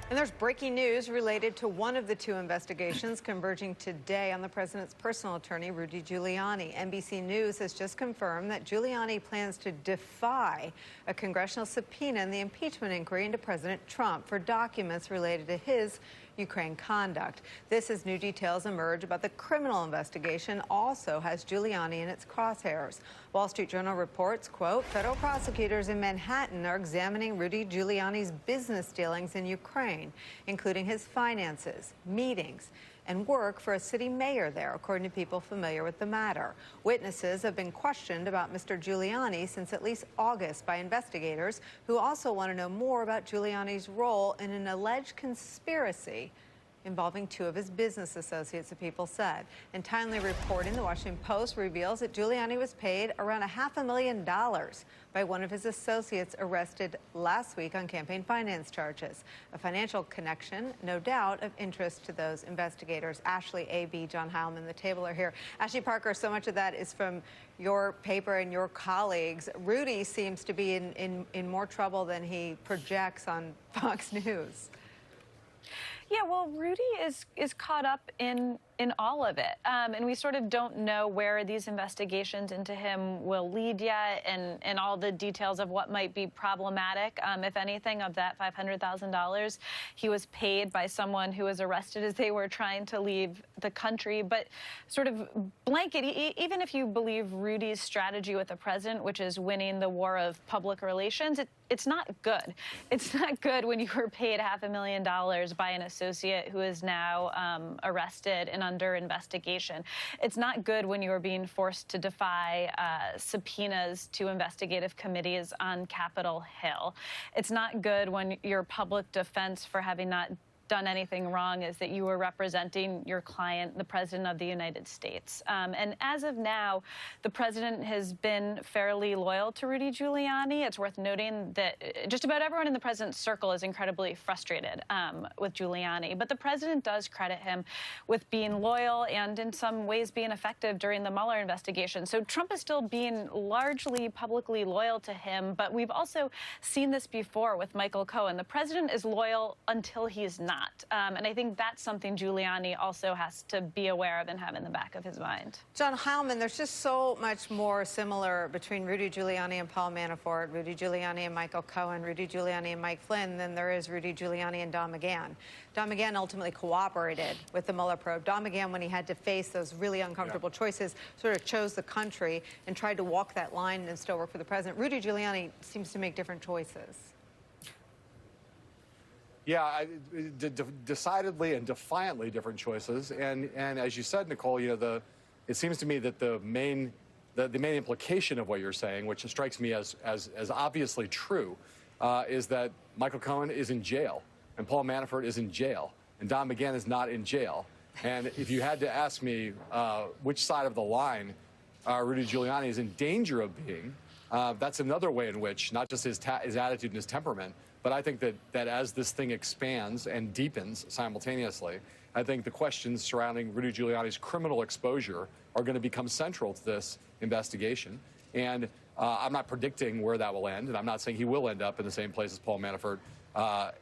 And there's breaking news related to one of the two investigations converging today on the president's personal attorney, Rudy Giuliani. NBC News has just confirmed that Giuliani plans to defy a congressional subpoena in the impeachment inquiry into President Trump for documents related to his Ukraine conduct. This as new details emerge about the criminal investigation also has Giuliani in its crosshairs. Wall Street Journal reports, quote, federal prosecutors in Manhattan are examining Rudy Giuliani's business dealings in Ukraine, including his finances, meetings, and work for a city mayor there, according to people familiar with the matter. Witnesses have been questioned about Mr. Giuliani since at least August by investigators who also want to know more about Giuliani's role in an alleged conspiracy involving two of his business associates, the people said. And timely reporting, the Washington Post reveals that Giuliani was paid around $500,000 by one of his associates arrested last week on campaign finance charges. A financial connection, no doubt, of interest to those investigators. Ashley, A.B., John Heileman, the table are here. Ashley Parker, so much of that is from your paper and your colleagues. Rudy seems to be in more trouble than he projects on Fox News. Yeah, well, Rudy is caught up in all of it. And we sort of don't know where these investigations into him will lead yet and all the details of what might be problematic. If anything, of that $500,000, he was paid by someone who was arrested as they were trying to leave the country. But sort of blanket, even if you believe Rudy's strategy with the president, which is winning the war of public relations, it's not good. It's not good when you were paid $500,000 by an associate who is now arrested and under investigation. It's not good when you are being forced to defy subpoenas to investigative committees on Capitol Hill. It's not good when your public defense for having not done anything wrong is that you were representing your client, the President of the United States. And as of now, the president has been fairly loyal to Rudy Giuliani. It's worth noting that just about everyone in the president's circle is incredibly frustrated with Giuliani. But the president does credit him with being loyal and in some ways being effective during the Mueller investigation. So Trump is still being largely publicly loyal to him. But we've also seen this before with Michael Cohen. The president is loyal until he is not. And I think that's something Giuliani also has to be aware of and have in the back of his mind. John Heileman, there's just so much more similar between Rudy Giuliani and Paul Manafort, Rudy Giuliani and Michael Cohen, Rudy Giuliani and Mike Flynn than there is Rudy Giuliani and Don McGahn. Don McGahn ultimately cooperated with the Mueller probe. Don McGahn, when he had to face those really uncomfortable choices, sort of chose the country and tried to walk that line and still work for the president. Rudy Giuliani seems to make different choices. Yeah, decidedly and defiantly different choices. And as you said, Nicolle, you know, it seems to me that the main implication of what you're saying, which strikes me as obviously true, is that Michael Cohen is in jail and Paul Manafort is in jail and Don McGahn is not in jail. And if you had to ask me which side of the line Rudy Giuliani is in danger of being, that's another way in which not just his attitude and his temperament, but I think that as this thing expands and deepens simultaneously, I think the questions surrounding Rudy Giuliani's criminal exposure are going to become central to this investigation. And I'm not predicting where that will end, and I'm not saying he will end up in the same place as Paul Manafort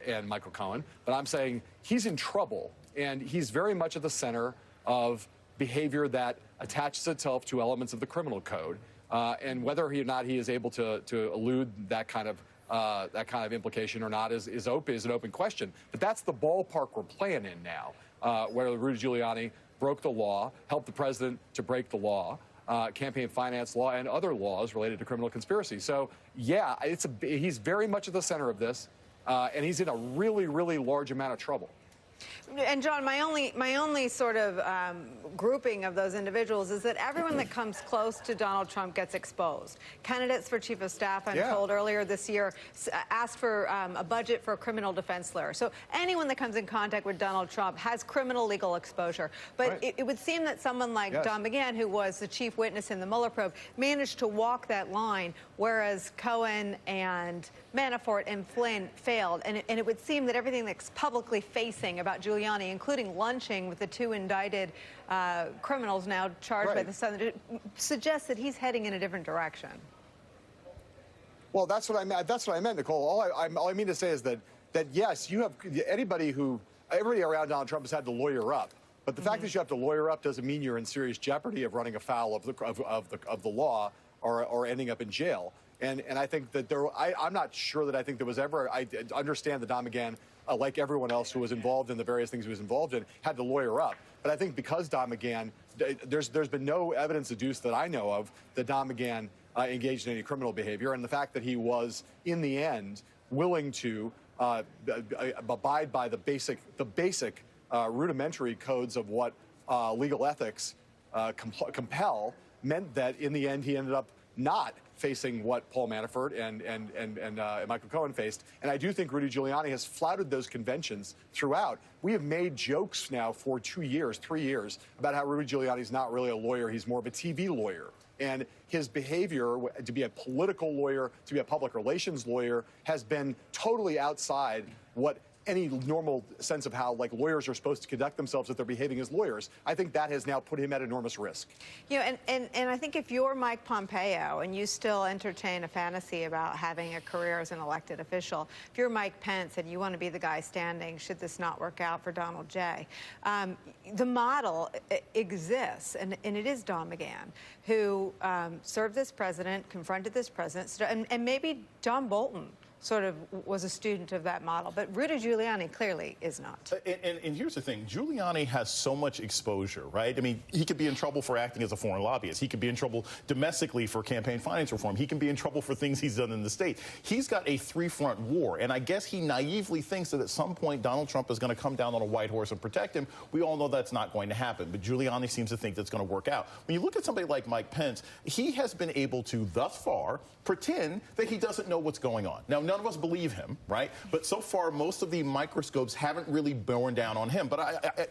and Michael Cohen, but I'm saying he's in trouble, and he's very much at the center of behavior that attaches itself to elements of the criminal code. And whether or not he is able to elude that kind of implication or not is an open question. But that's the ballpark we're playing in now, where Rudy Giuliani broke the law, helped the president to break the law, campaign finance law, and other laws related to criminal conspiracy. So, yeah, he's very much at the center of this, and he's in a really, really large amount of trouble. And John, my only sort of grouping of those individuals is that everyone that comes close to Donald Trump gets exposed. Candidates for chief of staff, I'm told earlier this year, asked for a budget for a criminal defense lawyer. So anyone that comes in contact with Donald Trump has criminal legal exposure. But it would seem that someone like Don McGahn, who was the chief witness in the Mueller probe, managed to walk that line, whereas Cohen and Manafort and Flynn failed. And it would seem that everything that's publicly facing about Giuliani, including lunching with the two indicted criminals now charged by the Southern, suggests that he's heading in a different direction. Well, that's what I meant. That's what I meant, Nicolle. All I mean to say is that that yes, you have everybody around Donald Trump has had to lawyer up. But the fact that you have to lawyer up doesn't mean you're in serious jeopardy of running afoul of the law or ending up in jail. And I think that I'm not sure that I think there was ever. I understand that Don McGahn, like everyone else who was involved in the various things he was involved in, had to lawyer up. But I think because Don McGahn, there's been no evidence adduced that I know of that Don McGahn engaged in any criminal behavior, and the fact that he was in the end willing to abide by the basic rudimentary codes of what legal ethics compel meant that in the end he ended up not facing what Paul Manafort and Michael Cohen faced. And I do think Rudy Giuliani has flouted those conventions throughout. We have made jokes now for 2 years, 3 years, about how Rudy Giuliani is not really a lawyer. He's more of a TV lawyer. And his behavior to be a political lawyer, to be a public relations lawyer, has been totally outside what any normal sense of how lawyers are supposed to conduct themselves if they're behaving as lawyers. I think that has now put him at enormous risk. You know, and I think if you're Mike Pompeo and you still entertain a fantasy about having a career as an elected official, if you're Mike Pence and you want to be the guy standing should this not work out for Donald J., the model exists, and it is Don McGahn who served this president, confronted this president, and maybe John Bolton sort of was a student of that model. But Rudy Giuliani clearly is not. And here's the thing. Giuliani has so much exposure, right? I mean, he could be in trouble for acting as a foreign lobbyist. He could be in trouble domestically for campaign finance reform. He can be in trouble for things he's done in the state. He's got a three-front war. And I guess he naively thinks that at some point Donald Trump is going to come down on a white horse and protect him. We all know that's not going to happen. But Giuliani seems to think that's going to work out. When you look at somebody like Mike Pence, he has been able to, thus far, pretend that he doesn't know what's going on. Now, none of us believe him, right? But so far, most of the microscopes haven't really borne down on him. But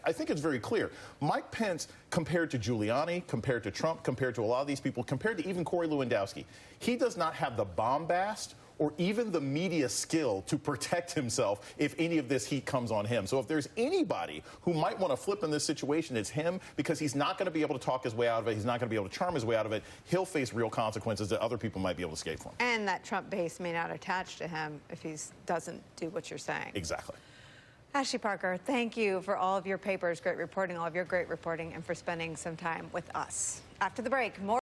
I think it's very clear. Mike Pence, compared to Giuliani, compared to Trump, compared to a lot of these people, compared to even Corey Lewandowski, he does not have the bombast or even the media skill to protect himself if any of this heat comes on him. So if there's anybody who might want to flip in this situation, it's him, because he's not going to be able to talk his way out of it. He's not going to be able to charm his way out of it. He'll face real consequences that other people might be able to escape from. And that Trump base may not attach to him if he doesn't do what you're saying. Exactly. Ashley Parker, thank you for all of your papers, great reporting, all of your great reporting, and for spending some time with us. After the break, more